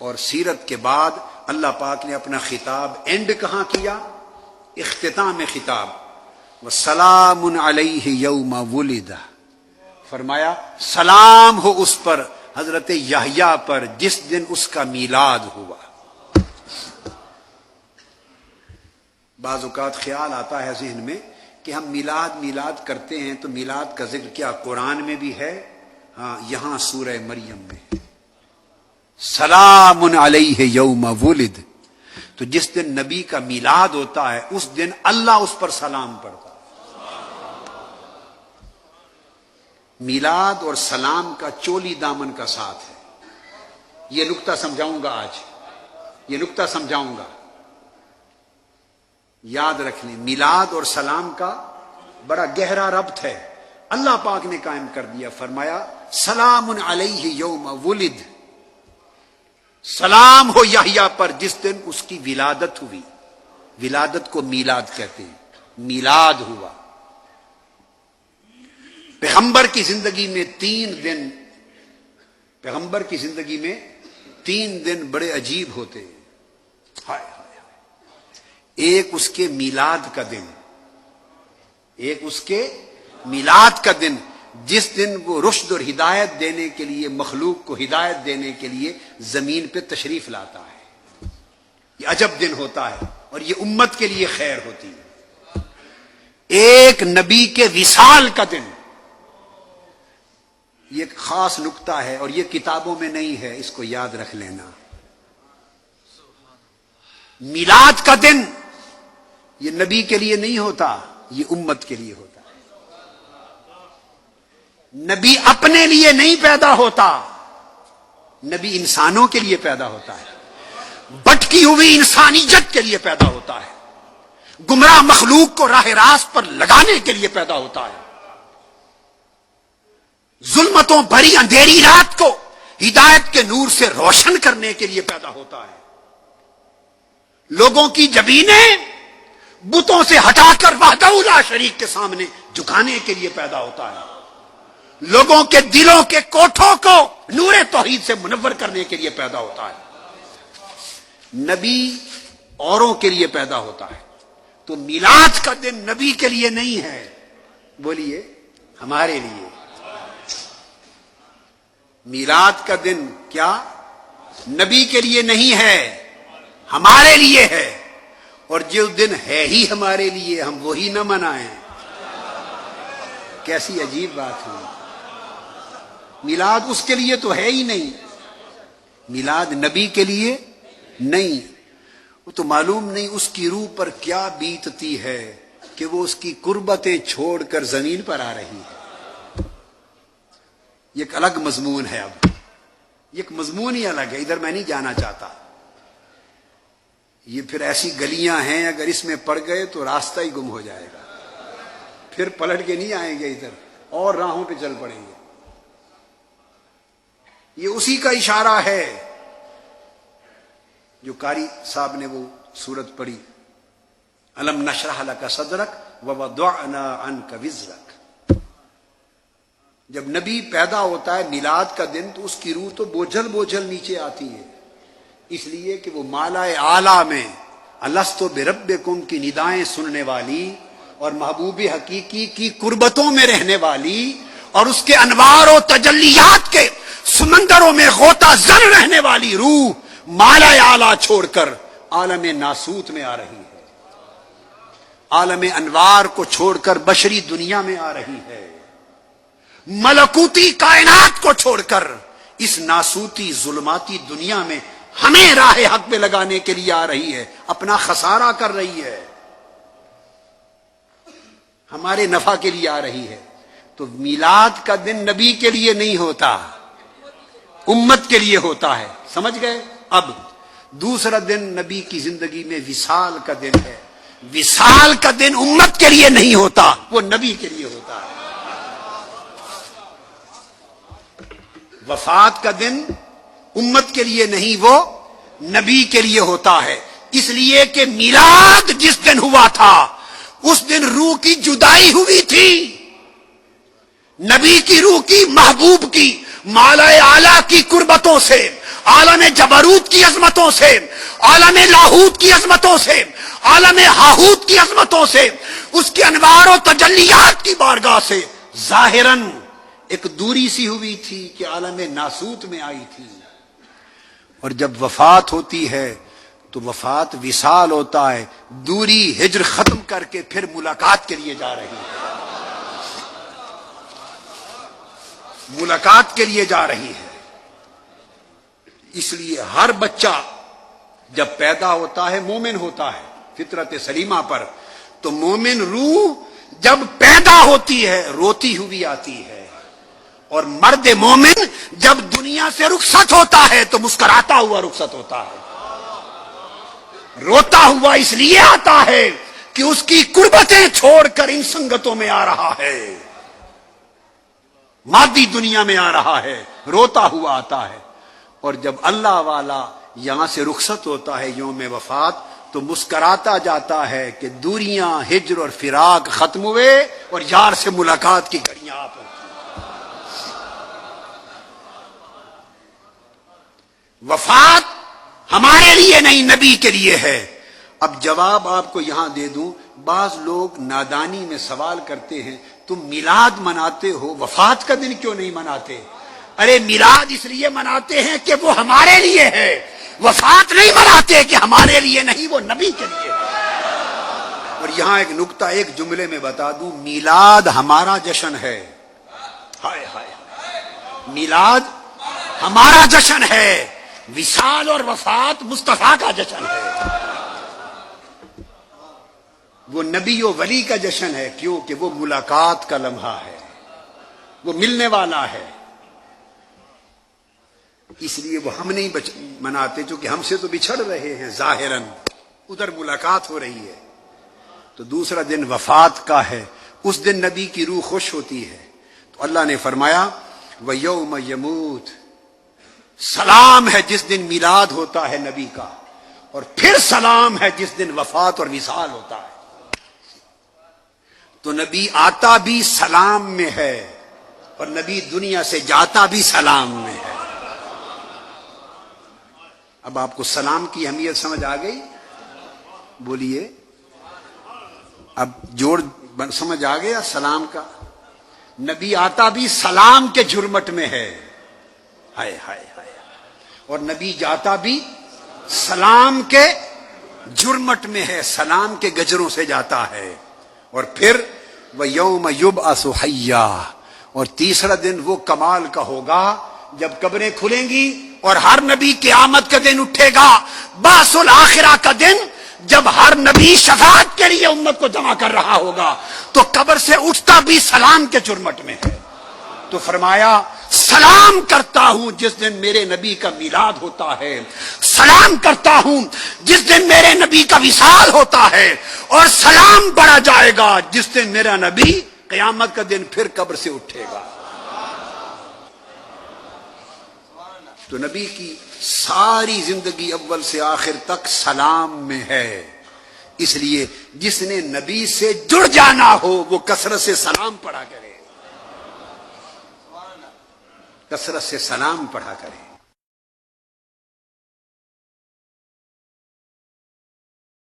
اور سیرت کے بعد اللہ پاک نے اپنا خطاب اینڈ کہاں کیا؟ اختتام خطاب وَسَلَامٌ عَلَيْهِ يَوْمَ وُلِدَ، فرمایا سلام ہو اس پر، حضرت یحییٰ پر، جس دن اس کا میلاد ہوا۔ بعض اوقات خیال آتا ہے ذہن میں کہ ہم میلاد کرتے ہیں، تو میلاد کا ذکر کیا قرآن میں بھی ہے؟ ہاں، یہاں سورہ مریم میں ہے، سلام علیہ یوم ولد۔ تو جس دن نبی کا میلاد ہوتا ہے اس دن اللہ اس پر سلام پڑھتا ہے۔ میلاد اور سلام کا چولی دامن کا ساتھ ہے۔ یہ نقطہ سمجھاؤں گا آج، یہ نقطہ سمجھاؤں گا، یاد رکھ لیں۔ میلاد اور سلام کا بڑا گہرا ربط ہے، اللہ پاک نے قائم کر دیا، فرمایا سلام علیہ یوم ولد، سلام ہو یحییٰ پر جس دن اس کی ولادت ہوئی۔ ولادت کو میلاد کہتے ہیں، میلاد ہوا۔ پیغمبر کی زندگی میں 3 دن، پیغمبر کی زندگی میں 3 دن بڑے عجیب ہوتے ہیں۔ ہائے ہائے ہائے، ایک اس کے میلاد کا دن، ایک اس کے میلاد کا دن، جس دن وہ رشد اور ہدایت دینے کے لیے، مخلوق کو ہدایت دینے کے لیے زمین پہ تشریف لاتا ہے۔ یہ عجب دن ہوتا ہے اور یہ امت کے لیے خیر ہوتی ہے۔ ایک نبی کے وصال کا دن، یہ ایک خاص نقطہ ہے اور یہ کتابوں میں نہیں ہے، اس کو یاد رکھ لینا۔ میلاد کا دن یہ نبی کے لیے نہیں ہوتا، یہ امت کے لیے ہوتا ہے۔ نبی اپنے لیے نہیں پیدا ہوتا، نبی انسانوں کے لیے پیدا ہوتا ہے، بھٹکی ہوئی انسانیت کے لیے پیدا ہوتا ہے، گمراہ مخلوق کو راہ راست پر لگانے کے لیے پیدا ہوتا ہے، ظلمتوں بھری اندھیری رات کو ہدایت کے نور سے روشن کرنے کے لیے پیدا ہوتا ہے، لوگوں کی جبینیں بتوں سے ہٹا کر وحدہ لا شریک کے سامنے جھکانے کے لیے پیدا ہوتا ہے، لوگوں کے دلوں کے کوٹھوں کو نور توحید سے منور کرنے کے لیے پیدا ہوتا ہے۔ نبی اوروں کے لیے پیدا ہوتا ہے، تو میلاد کا دن نبی کے لیے نہیں ہے، بولیے ہمارے لیے۔ میلاد کا دن کیا نبی کے لیے نہیں ہے، ہمارے لیے ہے، اور جو دن ہے ہی ہمارے لیے ہم وہی نہ منائیں۔ کیسی عجیب بات ہے، میلاد اس کے لیے تو ہے ہی نہیں، میلاد نبی کے لیے نہیں۔ وہ تو معلوم نہیں اس کی روح پر کیا بیتتی ہے کہ وہ اس کی قربتیں چھوڑ کر زمین پر آ رہی ہے۔ یہ ایک الگ مضمون ہے، اب یہ ایک مضمون ہی الگ ہے، ادھر میں نہیں جانا چاہتا۔ یہ پھر ایسی گلیاں ہیں، اگر اس میں پڑ گئے تو راستہ ہی گم ہو جائے گا، پھر پلٹ کے نہیں آئیں گے ادھر، اور راہوں پہ چل پڑیں گے۔ یہ اسی کا اشارہ ہے جو قاری صاحب نے وہ سورت پڑھی، الم نشرح لک صدرک ووضعنا عنک وزرک۔ جب نبی پیدا ہوتا ہے میلاد کا دن تو اس کی روح تو بوجھل بوجھل نیچے آتی ہے، اس لیے کہ وہ مالا اعلیٰ میں الست بربکم کی ندائیں سننے والی اور محبوب حقیقی کی قربتوں میں رہنے والی اور اس کے انوار و تجلیات کے سمندروں میں غوطہ زن رہنے والی روح مالا اعلیٰ چھوڑ کر عالم ناسوت میں آ رہی ہے، عالم انوار کو چھوڑ کر بشری دنیا میں آ رہی ہے، ملکوتی کائنات کو چھوڑ کر اس ناسوتی ظلماتی دنیا میں ہمیں راہ حق میں لگانے کے لیے آ رہی ہے، اپنا خسارہ کر رہی ہے، ہمارے نفع کے لیے آ رہی ہے۔ تو میلاد کا دن نبی کے لیے نہیں ہوتا، امت کے لیے ہوتا ہے، سمجھ گئے؟ اب دوسرا دن نبی کی زندگی میں وصال کا دن ہے، وصال کا دن امت کے لیے نہیں ہوتا، وہ نبی کے لیے ہوتا ہے۔ وفات کا دن امت کے لیے نہیں، وہ نبی کے لیے ہوتا ہے، اس لیے کہ میلاد جس دن ہوا تھا اس دن روح کی جدائی ہوئی تھی، نبی کی روح کی، محبوب کی، مالا اعلیٰ کی قربتوں سے، عالم جبروت کی عظمتوں سے، عالم لاہوت کی عظمتوں سے، عالم ہاہوت کی عظمتوں سے، اس کے انوار و تجلیات کی بارگاہ سے ظاہراً ایک دوری سی ہوئی تھی کہ عالم ناسوت میں آئی تھی، اور جب وفات ہوتی ہے تو وفات وصال ہوتا ہے، دوری ہجر ختم کر کے پھر ملاقات کے لیے جا رہی ہے، ملاقات کے لیے جا رہی ہے۔ اس لیے ہر بچہ جب پیدا ہوتا ہے مومن ہوتا ہے فطرت سلیمہ پر، تو مومن روح جب پیدا ہوتی ہے روتی ہوئی آتی ہے، اور مرد مومن جب دنیا سے رخصت ہوتا ہے تو مسکراتا ہوا رخصت ہوتا ہے، روتا ہوا اس لیے آتا ہے کہ اس کی قربتیں چھوڑ کر ان سنگتوں میں آ رہا ہے، مادی دنیا میں آ رہا ہے، روتا ہوا آتا ہے۔ اور جب اللہ والا یہاں سے رخصت ہوتا ہے یوم وفات، تو مسکراتا جاتا ہے کہ دوریاں ہجر اور فراق ختم ہوئے اور یار سے ملاقات کی گھڑیاں آ پہنچی۔ وفات ہمارے لیے نہیں نبی کے لیے ہے۔ اب جواب آپ کو یہاں دے دوں، بعض لوگ نادانی میں سوال کرتے ہیں تم میلاد مناتے ہو، وفات کا دن کیوں نہیں مناتے؟ ارے میلاد اس لیے مناتے ہیں کہ وہ ہمارے لیے ہے، وفات نہیں مناتے کہ ہمارے لیے نہیں، وہ نبی کے لیے ہے۔ اور یہاں ایک نکتہ ایک جملے میں بتا دوں، میلاد ہمارا جشن ہے، ہائے ہائے، میلاد ہمارا جشن ہے، وصال اور وفات مصطفیٰ کا جشن ہے، وہ نبی و ولی کا جشن ہے، کیونکہ وہ ملاقات کا لمحہ ہے، وہ ملنے والا ہے، اس لیے وہ ہم نہیں مناتے، چونکہ ہم سے تو بچھڑ رہے ہیں ظاہراً، ادھر ملاقات ہو رہی ہے۔ تو دوسرا دن وفات کا ہے، اس دن نبی کی روح خوش ہوتی ہے، تو اللہ نے فرمایا وَيَوْمَ يَمُوتُ، سلام ہے جس دن میلاد ہوتا ہے نبی کا، اور پھر سلام ہے جس دن وفات اور وصال ہوتا ہے۔ تو نبی آتا بھی سلام میں ہے، اور نبی دنیا سے جاتا بھی سلام میں ہے۔ اب آپ کو سلام کی اہمیت سمجھ آ گئی؟ بولیے، اب جوڑ سمجھ آ گیا سلام کا؟ نبی آتا بھی سلام کے جھرمٹ میں ہے، ہائے ہائے ہائے، اور نبی جاتا بھی سلام کے جھرمٹ میں ہے، سلام کے گجروں سے جاتا ہے۔ اور پھر وَيَوْمَ يُبْعَثُ حَيًّا، اور تیسرا دن وہ کمال کا ہوگا جب قبریں کھلیں گی اور ہر نبی قیامت کا دن اٹھے گا، بعث الآخرہ کا دن، جب ہر نبی شفاعت کے لیے امت کو جمع کر رہا ہوگا، تو قبر سے اٹھتا بھی سلام کے چرمٹ میں ہے۔ تو فرمایا سلام کرتا ہوں جس دن میرے نبی کا میلاد ہوتا ہے، سلام کرتا ہوں جس دن میرے نبی کا وصال ہوتا ہے، اور سلام بڑھا جائے گا جس دن میرا نبی قیامت کا دن پھر قبر سے اٹھے گا۔ تو نبی کی ساری زندگی اول سے آخر تک سلام میں ہے، اس لیے جس نے نبی سے جڑ جانا ہو وہ کثرت سے سلام پڑھا کرے، کثرت سے سلام پڑھا کرے۔